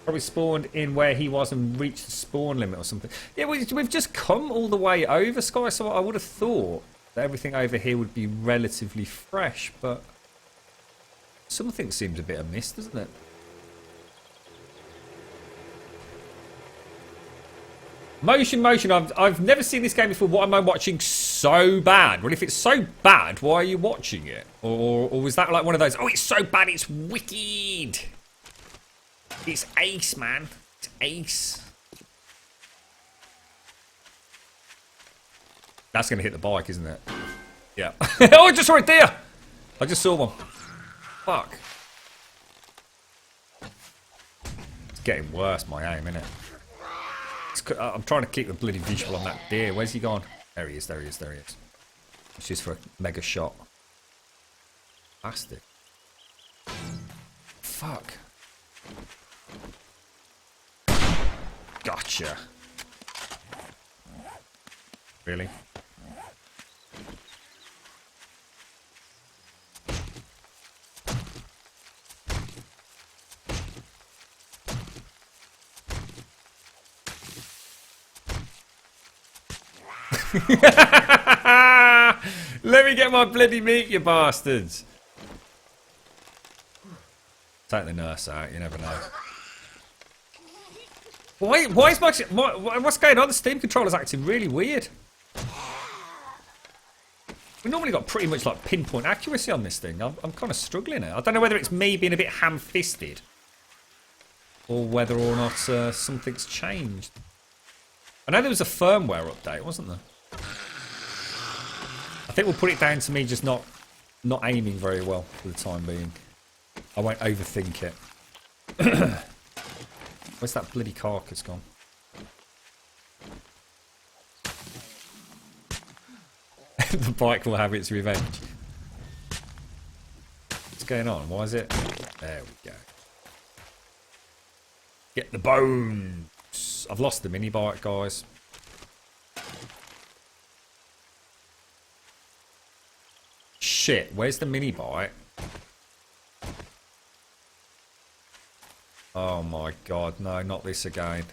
Probably spawned in where he was and reached the spawn limit or something. Yeah, we've just come all the way over, Sky, so I would have thought that everything over here would be relatively fresh, but something seems a bit amiss, doesn't it? Motion. I've never seen this game before. What am I watching so bad? Well, if it's so bad, why are you watching it? Or was that like one of those, oh, it's so bad, it's wicked. It's ace, man. It's ace. That's going to hit the bike, isn't it? Yeah. Oh, I just saw a deer. I just saw one. Fuck. It's getting worse, my aim, isn't it? I'm trying to keep the bloody visual on that deer. Where's he gone? There he is. It's just for a mega shot. Bastard. Fuck. Gotcha. Really? Let me get my bloody meat, you bastards. Take the nurse out, you never know. Why is what's going on? The Steam controller's acting really weird. We normally got pretty much like pinpoint accuracy on this thing. I'm kind of struggling here. I don't know whether it's me being a bit ham-fisted or whether or not something's changed. I know there was a firmware update, wasn't there? I think we'll put it down to me just not aiming very well for the time being. I won't overthink it. Where's that bloody carcass gone? The bike will have its revenge. What's going on? Why is it? There we go. Get the bones. I've lost the mini bike, guys. Shit, where's the mini bike? Oh my god, no, not this again.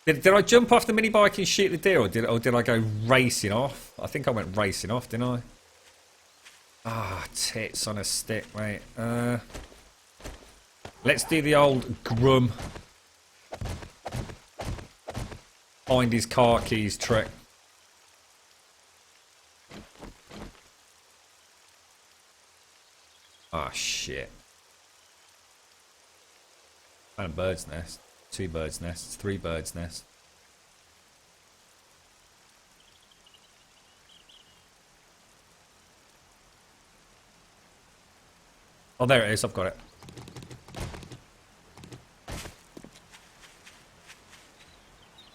Did I jump off the mini bike and shoot the deer, or did I go racing off? I think I went racing off, didn't I? Ah, tits on a stick, mate. Let's do the old Grum. Find his car keys trick. Ah, shit. And a bird's nest. 2 birds' nests. 3 birds' nests. Oh, there it is. I've got it.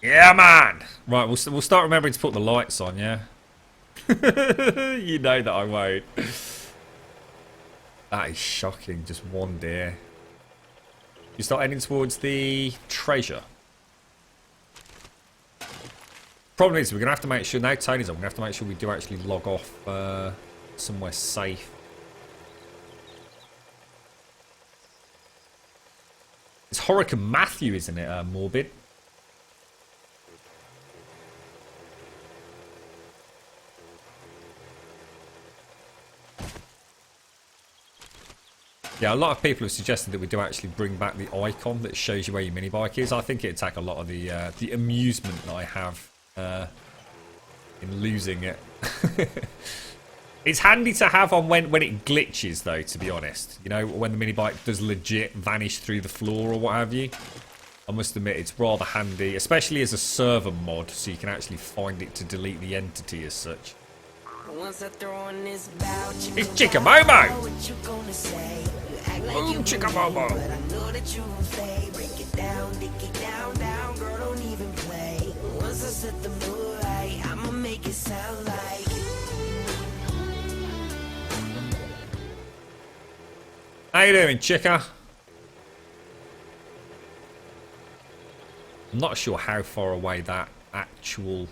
Yeah, man! Right, we'll start remembering to put the lights on, yeah? You know that I won't. That is shocking. Just one deer. You start heading towards the treasure. Problem is, we're going to have to make sure, now Tony's on, we're going to have to make sure we do actually log off somewhere safe. It's It's Hurricane Matthew, isn't it, Morbid? Yeah, a lot of people have suggested that we do actually bring back the icon that shows you where your mini bike is. I think it'd take a lot of the amusement that I have in losing it. It's handy to have on when it glitches, though, to be honest. You know, when the mini bike does legit vanish through the floor or what have you. I must admit, it's rather handy, especially as a server mod, so you can actually find it to delete the entity as such. It's Chickamomo! Boom, Chickamomo! How you doing, Chicka? I'm not sure how far away that actual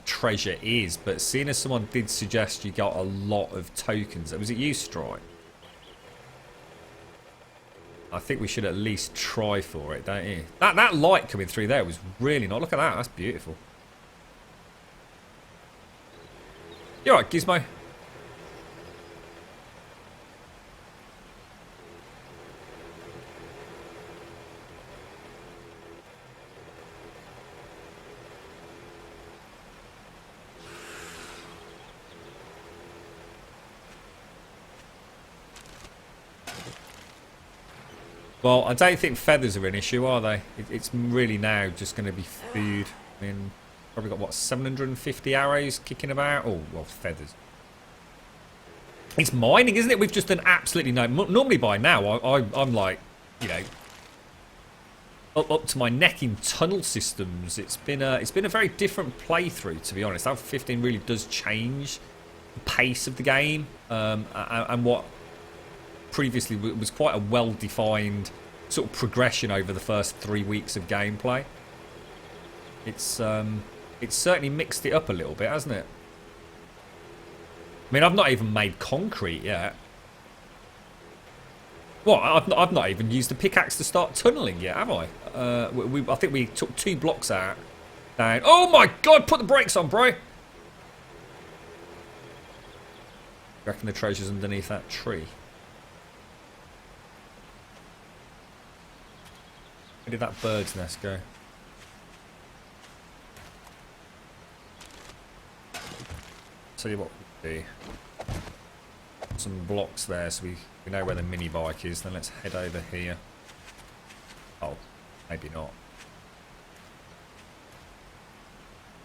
treasure is, but seeing as someone did suggest you got a lot of tokens, was it you, Strike? I think we should at least try for it, don't you? That light coming through there was really nice. Look at that, that's beautiful. You alright, Gizmo? Well, I don't think feathers are an issue, are they? It's really now just going to be food. I mean, probably got, what, 750 arrows kicking about? Oh, well, feathers. It's mining, isn't it? We've just done absolutely no... Normally by now, I'm like, you know, up to my neck in tunnel systems. It's been a very different playthrough, to be honest. Alpha 15 really does change the pace of the game, and what previously was quite a well-defined sort of progression over the first 3 weeks of gameplay. It's certainly mixed it up a little bit, hasn't it? I mean, I've not even made concrete yet. What? I've not even used the pickaxe to start tunneling yet, have I? I think we took 2 blocks out. Down. Oh my god! Put the brakes on, bro. Reckon the treasure's underneath that tree. Where did that bird's nest go? Tell you what we'll do. Some blocks there so we know where the mini bike is. Then let's head over here. Oh, maybe not.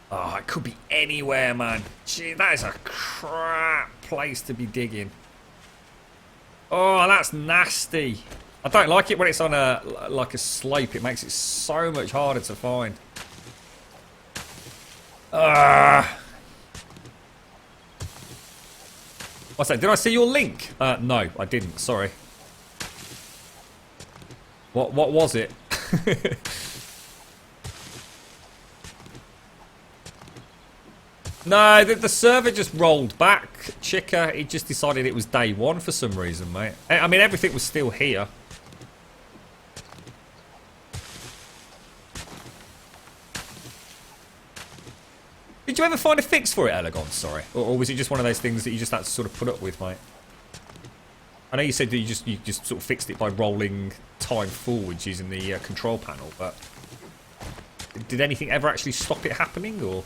Oh, it could be anywhere, man. Gee, that is a crap place to be digging. Oh, that's nasty. I don't like it when it's on a slope. It makes it so much harder to find. What's that? Did I see your link? No, I didn't. Sorry. What was it? No, the server just rolled back. Chicka, he just decided it was day 1 for some reason, mate. I mean, everything was still here. Did you ever find a fix for it, Elegon? Sorry. Or was it just one of those things that you just had to sort of put up with, mate? I know you said that you just sort of fixed it by rolling time forwards using the control panel, but did anything ever actually stop it happening, or?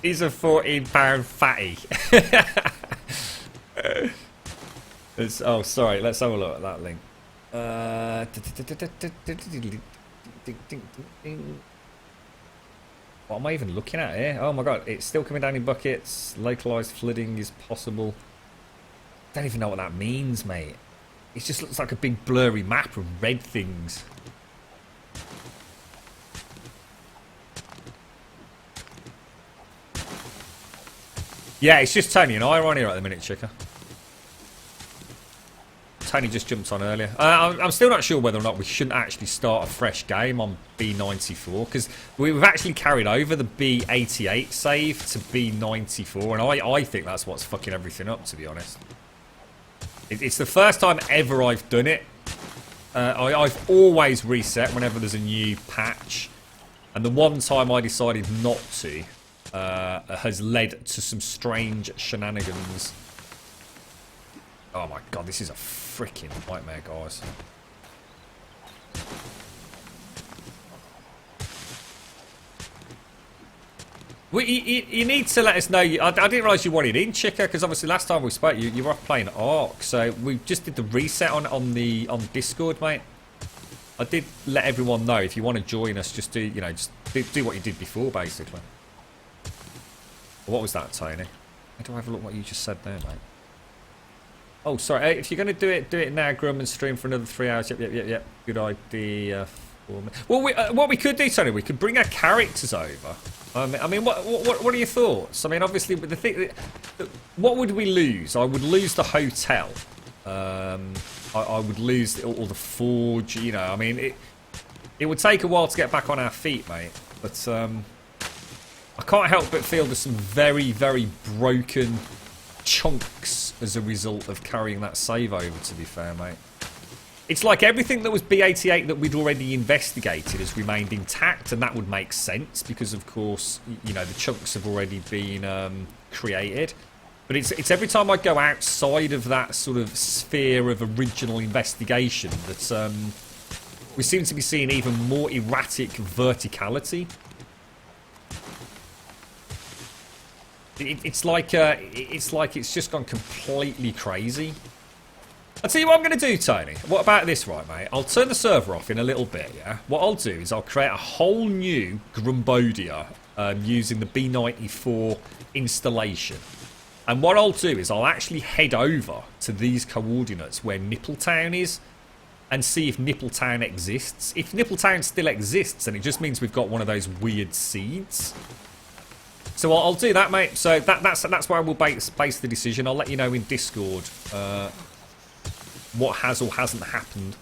He's a 14-pound fatty. Oh, sorry. Let's have a look at that link. What am I even looking at here? Oh my god, it's still coming down in buckets. Localized flooding is possible. Don't even know what that means, mate. It just looks like a big blurry map of red things. Yeah, it's just Tony and I are on here at the minute, Chicka. Tony just jumped on earlier. I'm still not sure whether or not we shouldn't actually start a fresh game on B94, because we've actually carried over the B88 save to B94, and I think that's what's fucking everything up, to be honest. It's the first time ever I've done it. I've always reset whenever there's a new patch, and the one time I decided not to has led to some strange shenanigans. Oh my god, this is a freaking nightmare, guys. You need to let us know. I didn't realise you wanted in, Chica, because obviously last time we spoke, you were off playing Ark. So we just did the reset on Discord, mate. I did let everyone know if you want to join us, just do what you did before, basically. What was that, Tony? How do I have a look what you just said there, mate? Oh, sorry. If you're going to do it now, Grum, and stream for another 3 hours. Yep. Good idea. Well, what we could do, Tony, we could bring our characters over. I mean, what are your thoughts? I mean, obviously, the thing, what would we lose? I would lose the hotel. I would lose all the forge. You know, I mean, it would take a while to get back on our feet, mate. But I can't help but feel there's some very, very broken chunks as a result of carrying that save over, to be fair, mate. It's like everything that was B88 that we'd already investigated has remained intact, and that would make sense because, of course, you know, the chunks have already been created. But it's every time I go outside of that sort of sphere of original investigation that we seem to be seeing even more erratic verticality. It's like it's just gone completely crazy. I'll tell you what I'm going to do, Tony. What about this, right, mate? I'll turn the server off in a little bit, yeah? What I'll do is I'll create a whole new Grumbodia using the B94 installation. And what I'll do is I'll actually head over to these coordinates where Nippletown is and see if Nippletown exists. If Nippletown still exists, then it just means we've got one of those weird seeds. So I'll do that, mate. So that's where I will base the decision. I'll let you know in Discord what has or hasn't happened.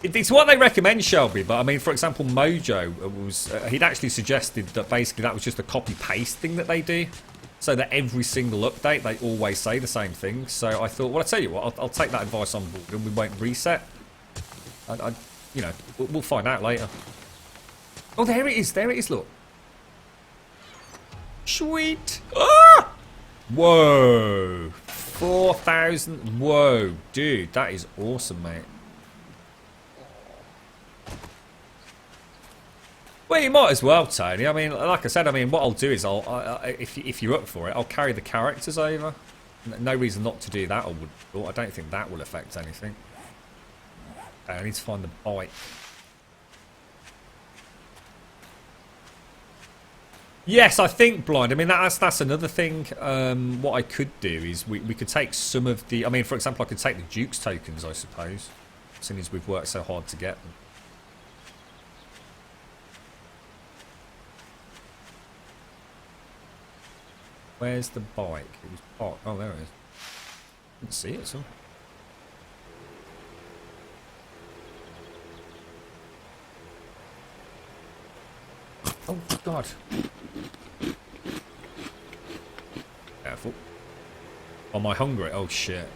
It's what they recommend, Shelby, but I mean, for example, Mojo was he'd actually suggested that basically that was just a copy-paste thing that they do, so that every single update they always say the same thing. So I thought, well, I tell you what, I'll take that advice on board and we won't reset. You know, we'll find out later. Oh, there it is, look. Sweet. Ah! Whoa. 4,000. Whoa, dude, that is awesome, mate. Well, you might as well, Tony. I mean, like I said, I mean, what I'll do is if you're up for it, I'll carry the characters over. No reason not to do that. I don't think that will affect anything. I need to find the bike. Yes, I think blind. I mean, that's another thing. What I could do is we could take some of the... I mean, for example, I could take the Duke's tokens, I suppose, seeing as we've worked so hard to get them. Where's the bike? It was parked. Oh, there it is. Didn't see it, so... Oh, God. Careful. Am I hungry? Oh, shit.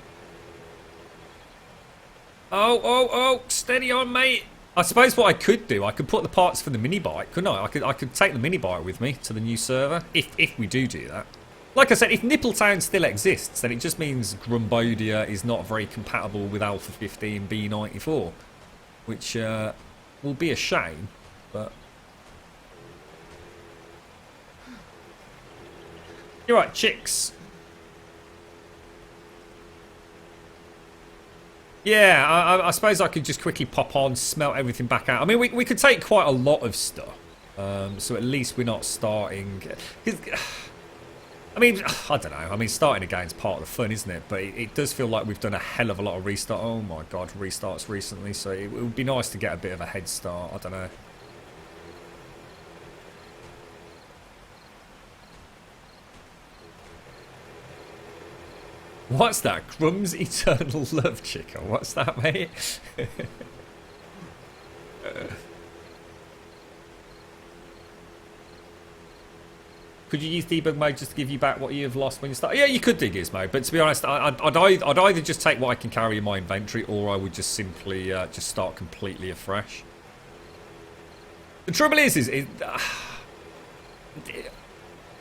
Oh, steady on, mate. I suppose what I could do, I could put the parts for the mini bike, couldn't I? I could take the mini bike with me to the new server, if we do that. Like I said, if Nippletown still exists, then it just means Grumbodia is not very compatible with Alpha 15 B94, which will be a shame, but... You're right, chicks. Yeah, I suppose I could just quickly pop on, smelt everything back out. I mean, we could take quite a lot of stuff, so at least we're not starting... I mean, I don't know. I mean, starting again is part of the fun, isn't it? But it does feel like we've done a hell of a lot of restart. Oh my God, restarts recently, so it would be nice to get a bit of a head start. I don't know. What's that? Crumb's Eternal Love, Chica. What's that, mate? Could you use debug mode just to give you back what you've lost when you start? Yeah, you could do this mode, but to be honest, I'd either just take what I can carry in my inventory, or I would just simply just start completely afresh. The trouble is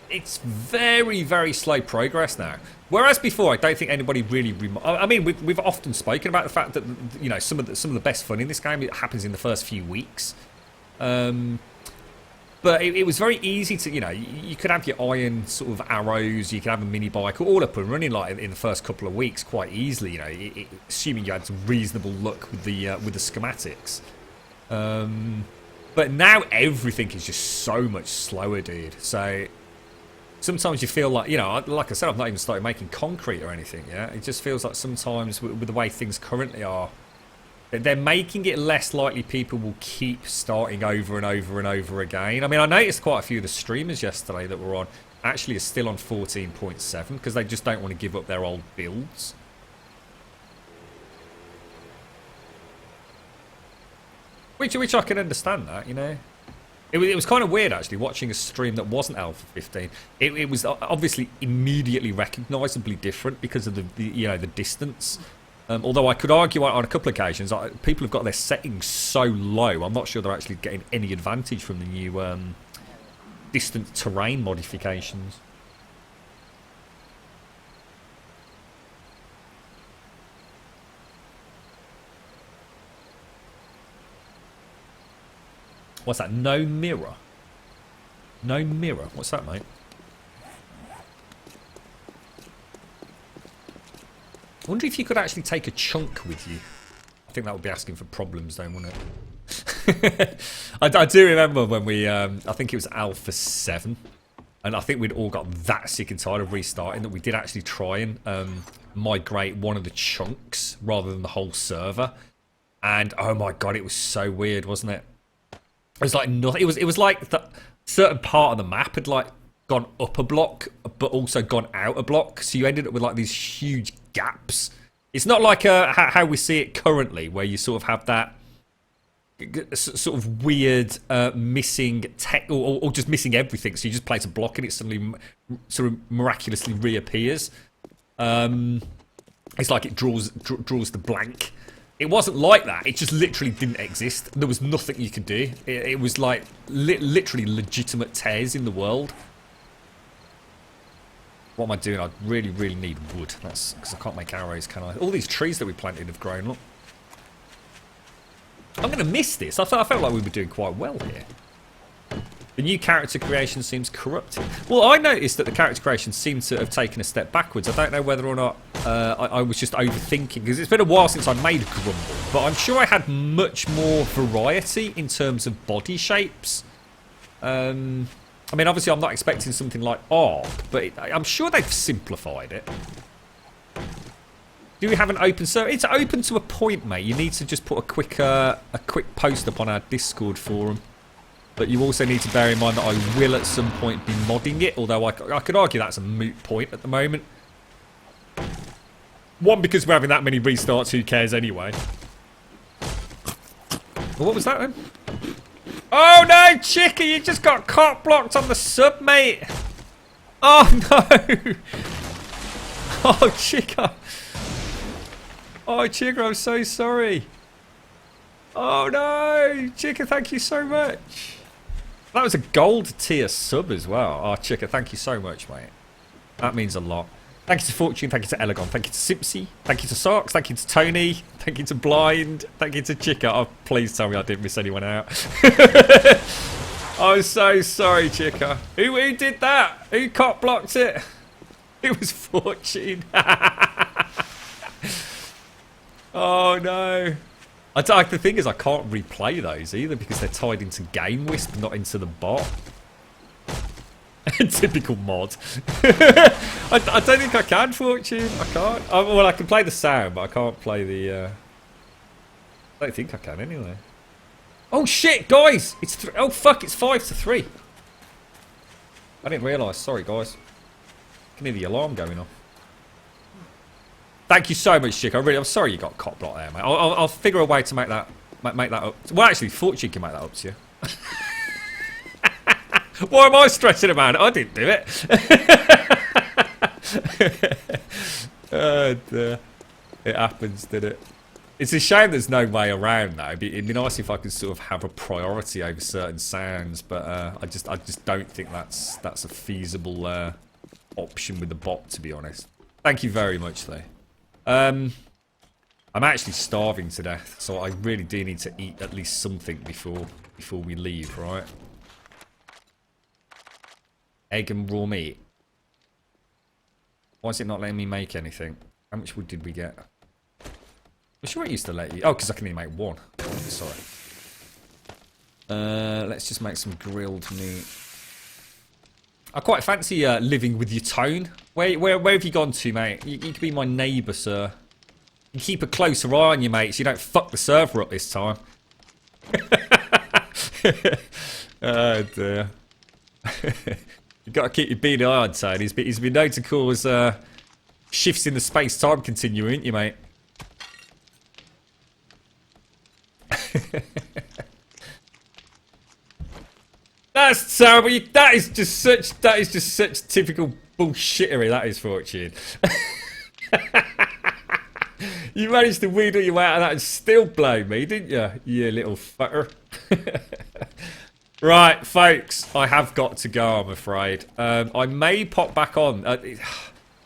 it's very, very slow progress now. Whereas before, I don't think anybody really. I mean, we've often spoken about the fact that, you know, some of the best fun in this game happens in the first few weeks. But it was very easy to, you know, you could have your iron sort of arrows, you could have a mini bike, all up and running like in the first couple of weeks quite easily. You know, assuming you had some reasonable luck with the schematics. But now everything is just so much slower, dude. So sometimes you feel like, you know, like I said, I've not even started making concrete or anything. Yeah, it just feels like sometimes with the way things currently are, they're making it less likely people will keep starting over and over and over again. I mean, I noticed quite a few of the streamers yesterday that were on actually are still on 14.7 because they just don't want to give up their old builds. Which I can understand that, you know. It was kind of weird actually watching a stream that wasn't Alpha 15. It was obviously immediately recognisably different because of the you know, the distance. Although I could argue on a couple of occasions, people have got their settings so low, I'm not sure they're actually getting any advantage from the new distant terrain modifications. What's that? No mirror? No mirror? What's that, mate? I wonder if you could actually take a chunk with you. I think that would be asking for problems, though, wouldn't it? I do remember when we, I think it was Alpha 7, and I think we'd all got that sick and tired of restarting that we did actually try and migrate one of the chunks rather than the whole server. And oh my god, it was so weird, wasn't it? It was like nothing. It was like the certain part of the map had like gone up a block, but also gone out a block. So you ended up with like these huge gaps. It's not like how we see it currently, where you sort of have that sort of weird missing tech, or just missing everything. So you just place a block and it suddenly sort of miraculously reappears. It's like it draws the blank. It wasn't like that. It just literally didn't exist. There was nothing you could do. It was like literally legitimate tears in the world. What am I doing? I really, really need wood. That's because I can't make arrows, can I? All these trees that we planted have grown. Look. I'm going to miss this. I felt like we were doing quite well here. The new character creation seems corrupted. Well, I noticed that the character creation seemed to have taken a step backwards. I don't know whether or not I was just overthinking, because it's been a while since I made Grumbul, but I'm sure I had much more variety in terms of body shapes. I mean, obviously I'm not expecting something like Ark, but I'm sure they've simplified it. Do we have an open server? It's open to a point, mate. You need to just put a quick post up on our Discord forum. But you also need to bear in mind that I will at some point be modding it, although I could argue that's a moot point at the moment. One, because we're having that many restarts, who cares anyway? Well, what was that then? Oh no, Chica, you just got cop blocked on the sub, mate. Oh no. Oh, Chica. Oh, Chica, I'm so sorry. Oh no, Chica, thank you so much. That was a gold tier sub as well. Oh, Chica, thank you so much, mate. That means a lot. Thank you to Fortune, thank you to Elegon, thank you to Simpsy, thank you to Socks, thank you to Tony, thank you to Blind, thank you to Chica. Oh, please tell me I didn't miss anyone out. I'm so sorry, Chica. Who did that? Who cop blocked it? It was Fortune. Oh no. The thing is, I can't replay those either because they're tied into Game Wisp, not into the bot. Typical mod. I don't think I can, Fortune. I can't. Well, I can play the sound, but I can't play the... I don't think I can anyway. Oh shit, guys! It's oh fuck, it's 5-3. I didn't realise. Sorry, guys. I can hear the alarm going off. Thank you so much, Chick. I'm sorry you got cop block there, mate. I'll figure a way to make that up. Well, actually, Fortune can make that up to you. Why am I stressing about it? I didn't do it. It happens, did it? It's a shame there's no way around though. It'd be nice if I could sort of have a priority over certain sounds, but I just don't think that's a feasible option with the bot, to be honest. Thank you very much though. I'm actually starving to death, so I really do need to eat at least something before we leave, right? Egg and raw meat. Why is it not letting me make anything? How much wood did we get? I'm sure it used to let you. Oh, because I can only make one. Sorry. Let's just make some grilled meat. I quite fancy living with your tone. Where have you gone to, mate? You could be my neighbour, sir. You keep a closer eye on you, mate, so you don't fuck the server up this time. Oh, dear. You've got to keep your beady eye on, Tone. He's been known to cause shifts in the space-time continuum, ain't you, mate? That's terrible. That is just such typical bullshittery. That is, Fortune. You managed to wheedle your way out of that and still blame me, didn't you? You little fucker. Right, folks. I have got to go, I'm afraid. I may pop back on.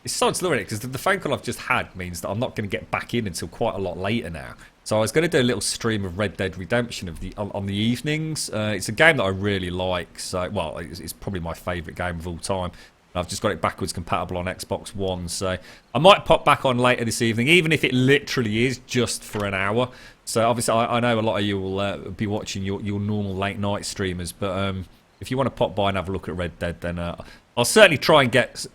It's so slow, because the phone call I've just had means that I'm not going to get back in until quite a lot later now. So I was going to do a little stream of Red Dead Redemption on the evenings. It's a game that I really like. So, well, it's probably my favourite game of all time. I've just got it backwards compatible on Xbox One. So I might pop back on later this evening, even if it literally is just for an hour. So obviously I know a lot of you will be watching your normal late night streamers. But if you want to pop by and have a look at Red Dead, then I'll certainly try and get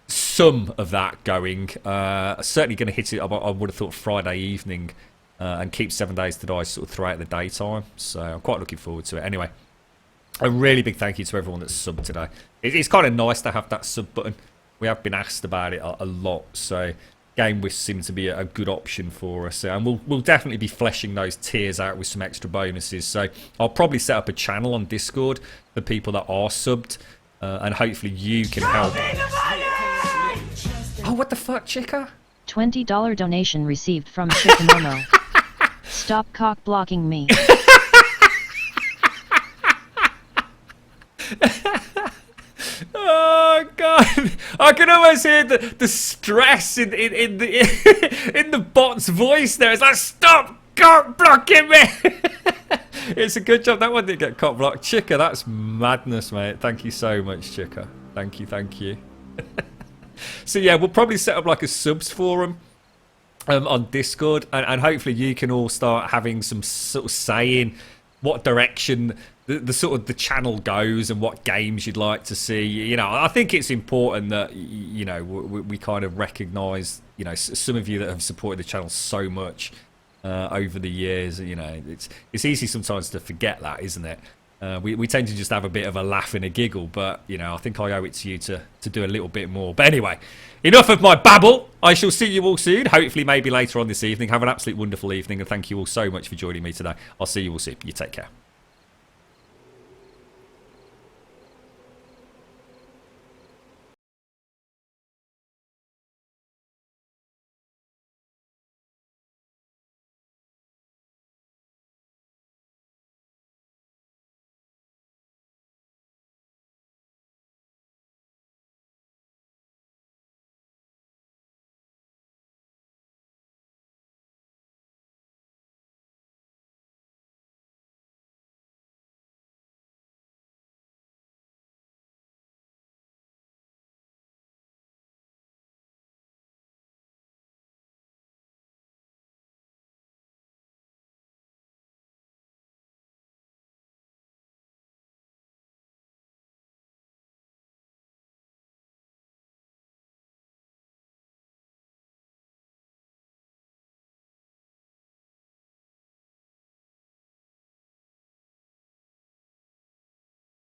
some of that going. Certainly going to hit it, I would have thought, Friday evening. And keep 7 Days to Die sort of throughout the daytime. So I'm quite looking forward to it. Anyway, a really big thank you to everyone that's subbed today. It's kind of nice to have that sub button. We have been asked about it a lot. So Game Wish seemed to be a good option for us. And we'll definitely be fleshing those tiers out with some extra bonuses. So I'll probably set up a channel on Discord for people that are subbed. And hopefully you can help. Oh, what the fuck, Chica? $20 donation received from Chicanomo. Stop cock blocking me. Oh god, I can almost hear the stress in the in the bot's voice there. It's like, stop cock blocking me. It's a good job that one didn't get cock blocked. Chica, that's madness, mate. Thank you so much, Chica. Thank you. So yeah, we'll probably set up like a subs forum on Discord, and hopefully you can all start having some sort of say in what direction the sort of the channel goes and what games you'd like to see. You know, I think it's important that, you know, we kind of recognise, you know, some of you that have supported the channel so much over the years. You know, it's easy sometimes to forget that, isn't it? We tend to just have a bit of a laugh and a giggle, but, you know, I think I owe it to you to do a little bit more. But anyway, enough of my babble. I shall see you all soon, hopefully maybe later on this evening. Have an absolute wonderful evening, and thank you all so much for joining me today. I'll see you all soon. You take care.